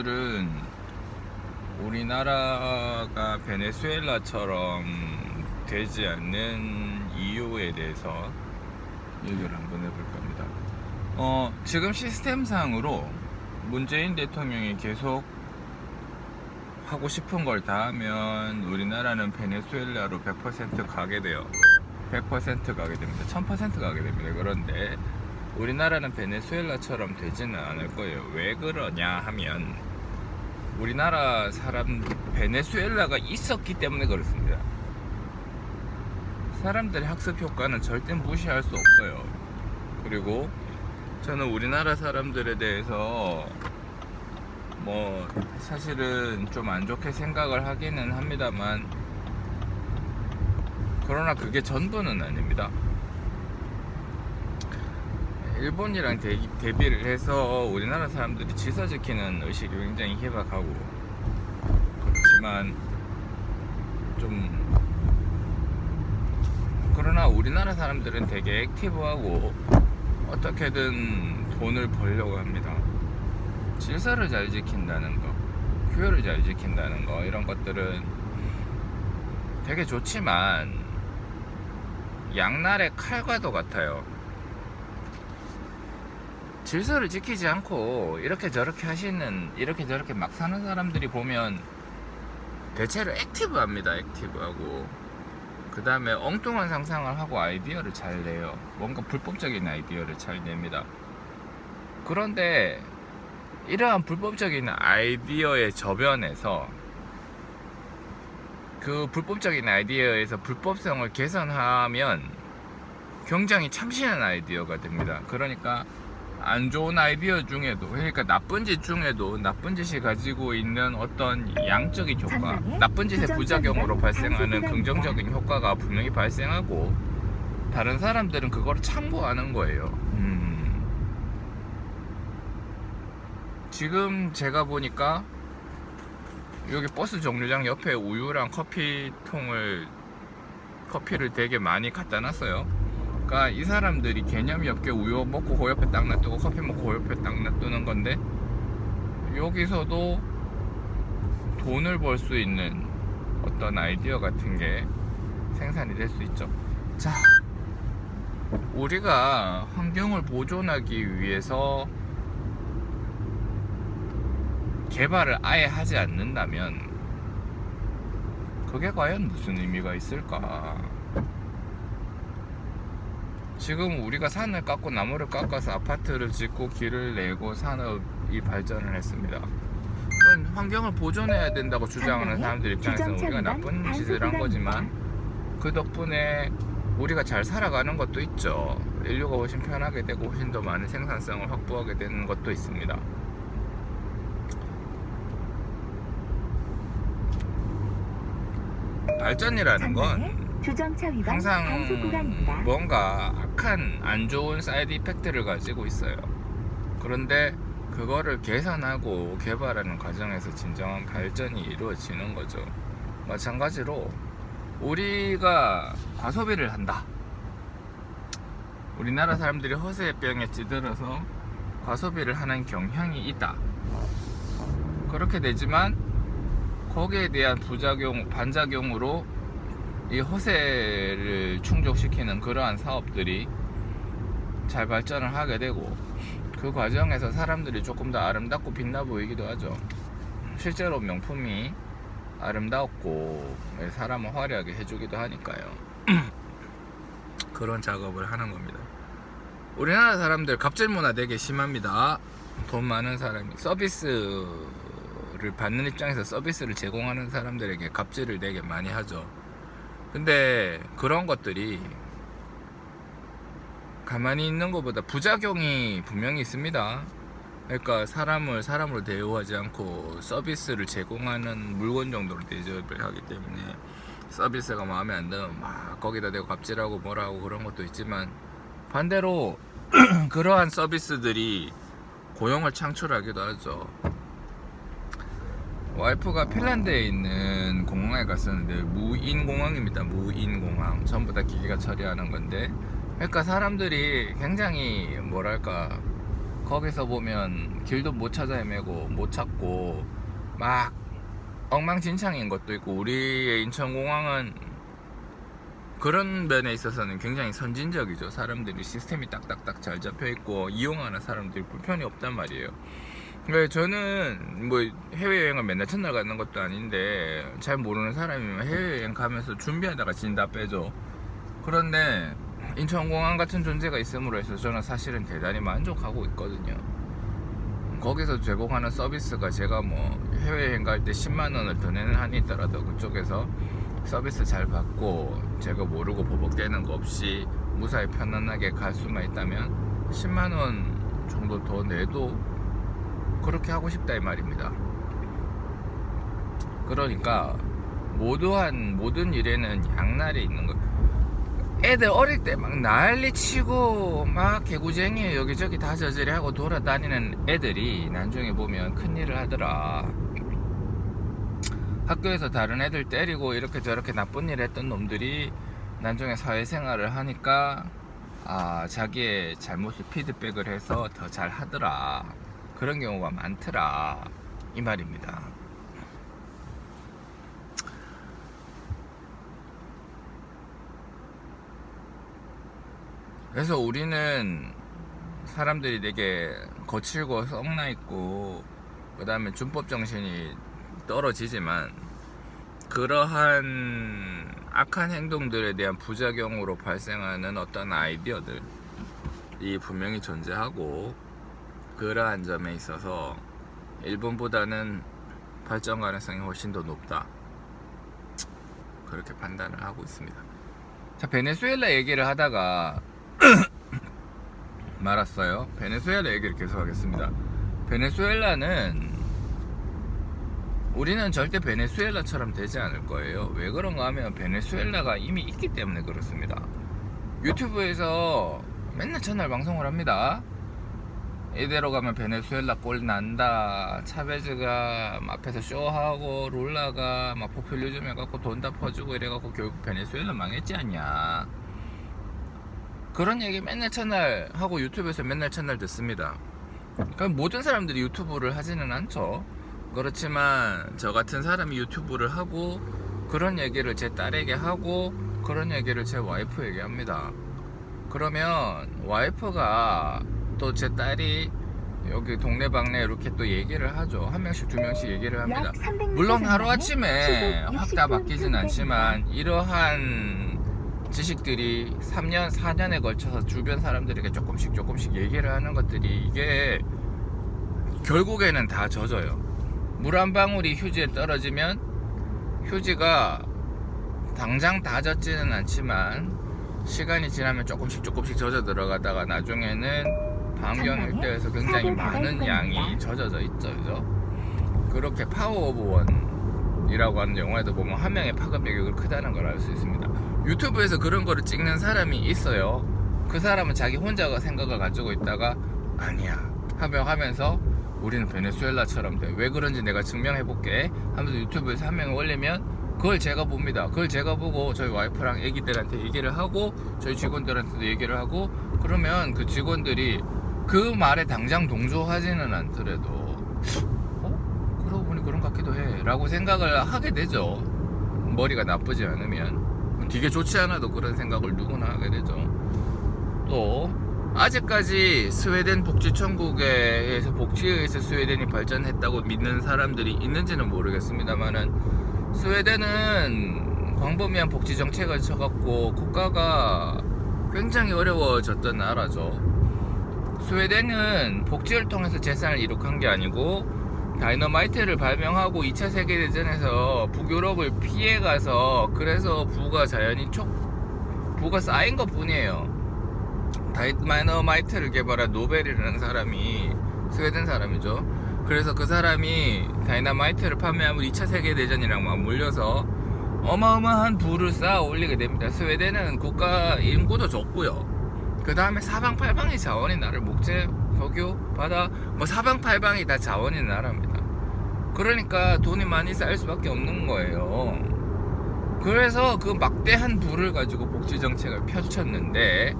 오늘은 우리나라가 베네수엘라처럼 되지 않는 이유에 대해서 얘기를 한번 해볼 겁니다. 지금 시스템상으로 문재인 대통령이 계속 하고 싶은 걸 다 하면 우리나라는 베네수엘라로 100% 가게 돼요. 100% 가게 됩니다. 1000% 가게 됩니다. 그런데 우리나라는 베네수엘라처럼 되지는 않을 거예요. 왜 그러냐 하면 우리나라 사람 베네수엘라가 있었기 때문에 그렇습니다. 사람들의 학습 효과는 절대 무시할 수 없어요. 그리고 저는 우리나라 사람들에 대해서 사실은 좀 안 좋게 생각을 하기는 합니다만, 그러나 그게 전부는 아닙니다. 일본이랑 대비를 해서 우리나라 사람들이 질서 지키는 의식이 굉장히 희박하고, 그렇지만 그러나 우리나라 사람들은 되게 액티브하고 어떻게든 돈을 벌려고 합니다. 질서를 잘 지킨다는 거, 규율을 잘 지킨다는 거, 이런 것들은 되게 좋지만 양날의 칼과도 같아요. 질서를 지키지 않고 이렇게 저렇게 막 사는 사람들이 보면 대체로 액티브합니다. 액티브하고, 그 다음에 엉뚱한 상상을 하고 아이디어를 잘 내요. 뭔가 불법적인 아이디어를 잘 냅니다. 그런데 이러한 불법적인 아이디어의 저변에서, 그 불법적인 아이디어에서 불법성을 개선하면 굉장히 참신한 아이디어가 됩니다. 그러니까 안 좋은 아이디어 중에도, 그러니까 나쁜 짓 중에도 나쁜 짓이 가지고 있는 어떤 양적인 효과, 나쁜 짓의 부작용으로 발생하는 긍정적인 효과가 분명히 발생하고, 다른 사람들은 그걸 참고하는 거예요. 지금 제가 보니까 여기 버스 정류장 옆에 우유랑 커피를 되게 많이 갖다 놨어요. 그러니까 이 사람들이 개념이 없게 우유 먹고 그 옆에 딱 놔두고 커피 먹고 그 옆에 딱 놔두는 건데, 여기서도 돈을 벌 수 있는 어떤 아이디어 같은 게 생산이 될 수 있죠. 자, 우리가 환경을 보존하기 위해서 개발을 아예 하지 않는다면 그게 과연 무슨 의미가 있을까? 지금 우리가 산을 깎고 나무를 깎아서 아파트를 짓고 길을 내고 산업이 발전을 했습니다. 환경을 보존해야 된다고 주장하는 사람들 입장에서는 우리가 나쁜 짓을 한 거지만, 그 덕분에 우리가 잘 살아가는 것도 있죠. 인류가 훨씬 편하게 되고 훨씬 더 많은 생산성을 확보하게 되는 것도 있습니다. 발전이라는 건 항상 뭔가 악한 안 좋은 사이드 이펙트를 가지고 있어요. 그런데 그거를 개선하고 개발하는 과정에서 진정한 발전이 이루어지는 거죠. 마찬가지로 우리가 과소비를 한다. 우리나라 사람들이 허세병에 찌들어서 과소비를 하는 경향이 있다. 그렇게 되지만 거기에 대한 반작용으로 이 허세를 충족시키는 그러한 사업들이 잘 발전을 하게 되고, 그 과정에서 사람들이 조금 더 아름답고 빛나 보이기도 하죠. 실제로 명품이 아름답고 사람을 화려하게 해주기도 하니까요. 그런 작업을 하는 겁니다. 우리나라 사람들 갑질 문화 되게 심합니다. 돈 많은 사람이 서비스를 받는 입장에서 서비스를 제공하는 사람들에게 갑질을 되게 많이 하죠. 근데 그런 것들이 가만히 있는 것보다 부작용이 분명히 있습니다. 그러니까 사람을 사람으로 대우하지 않고 서비스를 제공하는 물건 정도로 대접을 하기 때문에 서비스가 마음에 안 들면 막 거기다 대고 갑질하고 뭐라고 그런 것도 있지만, 반대로 그러한 서비스들이 고용을 창출하기도 하죠. 와이프가 핀란드에 있는 공항에 갔었는데, 무인공항입니다. 무인공항. 전부 다 기계가 처리하는 건데, 그러니까 사람들이 굉장히 거기서 보면 길도 못 찾아 헤매고 못 찾고 막 엉망진창인 것도 있고, 우리의 인천공항은 그런 면에 있어서는 굉장히 선진적이죠. 사람들이 시스템이 딱딱딱 잘 잡혀있고 이용하는 사람들이 불편이 없단 말이에요. 그러니까 저는 뭐 해외여행을 맨날 첫날 가는 것도 아닌데, 잘 모르는 사람이면 해외여행 가면서 준비하다가 진 다 빼죠. 그런데 인천공항 같은 존재가 있음으로 해서 저는 사실은 대단히 만족하고 있거든요. 거기서 제공하는 서비스가, 제가 뭐 해외여행 갈 때 10만원을 더 내는 한이 있더라도 그쪽에서 서비스 잘 받고 제가 모르고 버벅대는 거 없이 무사히 편안하게 갈 수만 있다면 10만원 정도 더 내도 그렇게 하고 싶다 이 말입니다. 그러니까 모든 일에는 양날이 있는 거. 애들 어릴 때 막 난리치고 막 개구쟁이 여기저기 다 저저리 하고 돌아다니는 애들이 나중에 보면 큰일을 하더라. 학교에서 다른 애들 때리고 이렇게 저렇게 나쁜 일 했던 놈들이 나중에 사회생활을 하니까 자기의 잘못을 피드백을 해서 더 잘 하더라. 그런 경우가 많더라 이 말입니다. 그래서 우리는 사람들이 되게 거칠고 썩나 있고 그 다음에 준법 정신이 떨어지지만, 그러한 악한 행동들에 대한 부작용으로 발생하는 어떤 아이디어들이 분명히 존재하고, 그러한 점에 있어서 일본보다는 발전 가능성이 훨씬 더 높다, 그렇게 판단을 하고 있습니다. 자, 베네수엘라 얘기를 하다가 말았어요. 베네수엘라 얘기를 계속하겠습니다. 베네수엘라는, 우리는 절대 베네수엘라처럼 되지 않을 거예요. 왜 그런가 하면 베네수엘라가 이미 있기 때문에 그렇습니다. 유튜브에서 맨날 첫날 방송을 합니다. 이대로 가면 베네수엘라 꼴 난다, 차베즈가 앞에서 쇼하고 룰라가 막 포퓰리즘 해갖고 돈 다 퍼주고 이래갖고 결국 베네수엘라 망했지 않냐, 그런 얘기 맨날 첫날 하고 유튜브에서 맨날 첫날 듣습니다. 그럼 모든 사람들이 유튜브를 하지는 않죠. 그렇지만 저 같은 사람이 유튜브를 하고 그런 얘기를 제 딸에게 하고 그런 얘기를 제 와이프에게 합니다. 그러면 와이프가 또 제 딸이 여기 동네방네 이렇게 또 얘기를 하죠. 한 명씩 두 명씩 얘기를 합니다. 물론 하루아침에 확 다 바뀌진 않지만 이러한 지식들이 3년 4년에 걸쳐서 주변 사람들에게 조금씩 얘기를 하는 것들이, 이게 결국에는 다 젖어요. 물 한 방울이 휴지에 떨어지면 휴지가 당장 다 젖지는 않지만 시간이 지나면 조금씩 젖어 들어가다가 나중에는 반경 일대에서 굉장히 많은 양이 젖어져 있죠. 그죠? 그렇게 파워 오브 원이라고 하는 영화에도 보면 한 명의 파급력이 크다는 걸 알 수 있습니다. 유튜브에서 그런 거를 찍는 사람이 있어요. 그 사람은 자기 혼자가 생각을 가지고 있다가 아니야 하면서 우리는 베네수엘라처럼 돼, 왜 그런지 내가 증명해볼게 하면서 유튜브에서 한 명이 올리면 그걸 제가 봅니다. 그걸 제가 보고 저희 와이프랑 애기들한테 얘기를 하고 저희 직원들한테도 얘기를 하고, 그러면 그 직원들이 그 말에 당장 동조하지는 않더라도 그러고 보니 그런 것 같기도 해 라고 생각을 하게 되죠. 머리가 나쁘지 않으면. 되게 좋지 않아도 그런 생각을 누구나 하게 되죠. 또 아직까지 스웨덴 복지천국에서 복지에서 스웨덴이 발전했다고 믿는 사람들이 있는지는 모르겠습니다만은, 스웨덴은 광범위한 복지 정책을 쳐갖고 국가가 굉장히 어려워졌던 나라죠. 스웨덴은 복지를 통해서 재산을 이룩한 게 아니고 다이너마이트를 발명하고 2차 세계대전에서 북유럽을 피해가서 그래서 부가 쌓인 것 뿐이에요. 다이너마이트를 개발한 노벨이라는 사람이 스웨덴 사람이죠. 그래서 그 사람이 다이너마이트를 판매하면 2차 세계대전이랑 맞물려서 어마어마한 부를 쌓아 올리게 됩니다. 스웨덴은 국가 인구도 적고요. 그 다음에 사방팔방이 자원이 나를 목재, 석유, 바다 뭐 사방팔방이 다 자원인 나라입니다. 그러니까 돈이 많이 쌓일 수밖에 없는 거예요. 그래서 그 막대한 부를 가지고 복지정책을 펼쳤는데,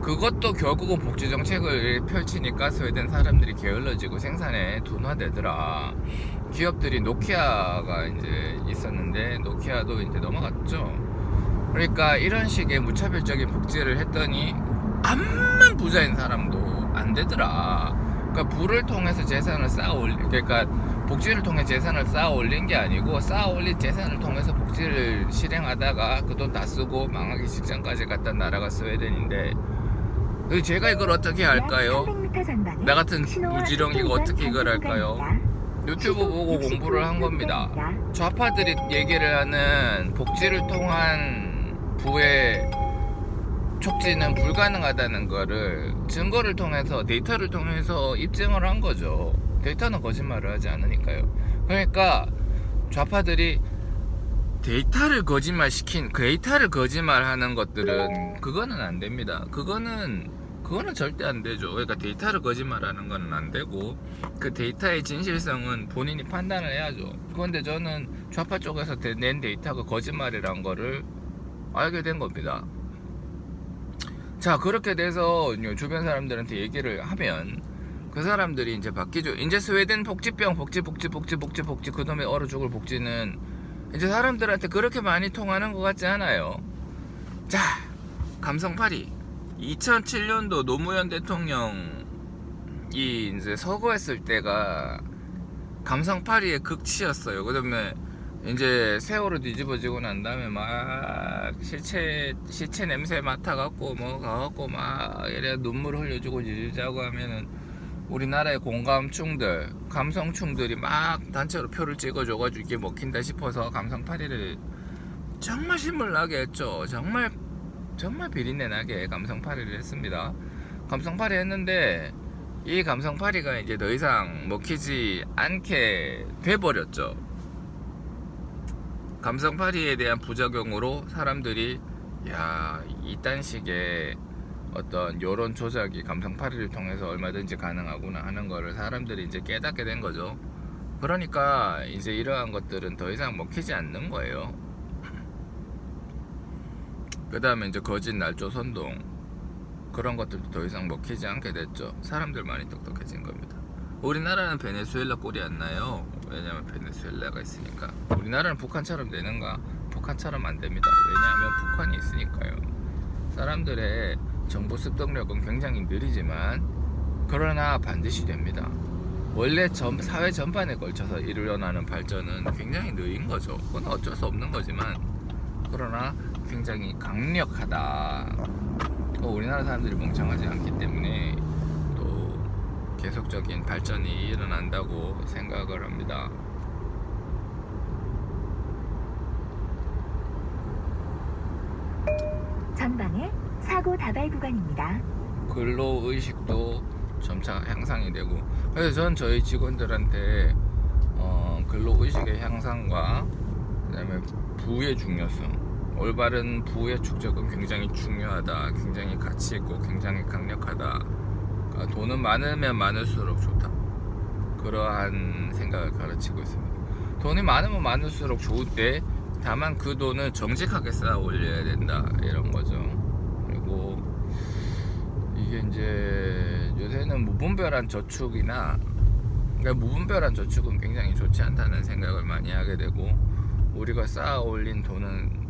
그것도 결국은 복지 정책을 펼치니까 스웨덴 사람들이 게을러지고 생산에 둔화되더라. 기업들이 노키아가 이제 있었는데 노키아도 이제 넘어갔죠. 그러니까 이런 식의 무차별적인 복지를 했더니 암만 부자인 사람도 안 되더라. 그러니까 부를 통해서 재산을 그러니까 복지를 통해 재산을 쌓아 올린 게 아니고 쌓아 올린 재산을 통해서 복지를 실행하다가 그 돈 다 쓰고 망하기 직전까지 갔던 나라가 스웨덴인데, 제가 이걸 어떻게 할까요? 나 같은 무지렁이가 어떻게 이걸 할까요? 유튜브 보고 공부를 한 겁니다. 좌파들이 얘기를 하는 복지를 통한 부의 촉진은 불가능하다는 거를 증거를 통해서, 데이터를 통해서 입증을 한 거죠. 데이터는 거짓말을 하지 않으니까요. 그러니까 좌파들이 데이터를 거짓말하는 것들은 그거는 안 됩니다. 그거는 절대 안 되죠. 그러니까 데이터를 거짓말하는 거는 안 되고 그 데이터의 진실성은 본인이 판단을 해야죠. 그런데 저는 좌파 쪽에서 낸 데이터가 거짓말이란 거를 알게 된 겁니다. 자, 그렇게 돼서 주변 사람들한테 얘기를 하면 그 사람들이 이제 바뀌죠. 이제 스웨덴 복지병 복지 그놈의 얼어 죽을 복지는 이제 사람들한테 그렇게 많이 통하는 것 같지 않아요. 자, 감성팔이 2007년도 노무현 대통령이 이제 서거했을 때가 감성팔이의 극치였어요. 그다음에 이제 세월호 뒤집어지고 난 다음에 막 시체 냄새 맡아갖고 뭐 가갖고 막 이래 눈물 흘려주고 지지자고 하면은 우리나라의 공감충들, 감성충들이 막 단체로 표를 찍어줘가지고 이게 먹힌다 싶어서 감성팔이를 정말 신물나게 했죠. 정말 비린내 나게 감성팔이를 했습니다. 감성팔이 했는데 이 감성팔이가 이제 더 이상 먹히지 않게 돼버렸죠. 감성팔이에 대한 부작용으로 사람들이 이딴 식의 어떤 여론 조작이 감성팔이를 통해서 얼마든지 가능하구나 하는 거를 사람들이 이제 깨닫게 된 거죠. 그러니까 이제 이러한 것들은 더 이상 먹히지 않는 거예요. 그 다음에 이제 거짓 날조 선동 그런 것들도 더 이상 먹히지 않게 됐죠. 사람들 많이 똑똑해진 겁니다. 우리나라는 베네수엘라 꼴이 안 나요. 왜냐면 베네수엘라가 있으니까. 우리나라는 북한처럼 되는가? 북한처럼 안 됩니다. 왜냐하면 북한이 있으니까요. 사람들의 정보 습득력은 굉장히 느리지만 그러나 반드시 됩니다. 원래 사회 전반에 걸쳐서 일어나는 발전은 굉장히 느린 거죠. 그건 어쩔 수 없는 거지만 그러나 굉장히 강력하다. 우리나라 사람들이 멍청하지 않기 때문에 또 계속적인 발전이 일어난다고 생각을 합니다. 전방에 사고 다발 구간입니다. 근로의식도 점차 향상이 되고, 그래서 전 저희 직원들한테 근로의식의 향상과 그다음에 부의 중요성, 올바른 부의 축적은 굉장히 중요하다, 굉장히 가치있고 굉장히 강력하다, 그러니까 돈은 많으면 많을수록 좋다, 그러한 생각을 가르치고 있습니다. 돈이 많으면 많을수록 좋은데 다만 그 돈을 정직하게 쌓아 올려야 된다, 이런 거죠. 그리고 이게 이제 요새는 무분별한 저축이나, 그러니까 무분별한 저축은 굉장히 좋지 않다는 생각을 많이 하게 되고, 우리가 쌓아 올린 돈은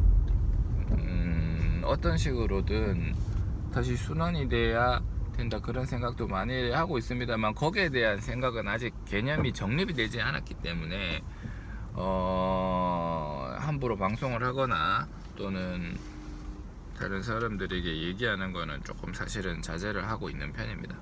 어떤 식으로든 다시 순환이 돼야 된다, 그런 생각도 많이 하고 있습니다만 거기에 대한 생각은 아직 개념이 정립이 되지 않았기 때문에 함부로 방송을 하거나 또는 다른 사람들에게 얘기하는 거는 조금 사실은 자제를 하고 있는 편입니다.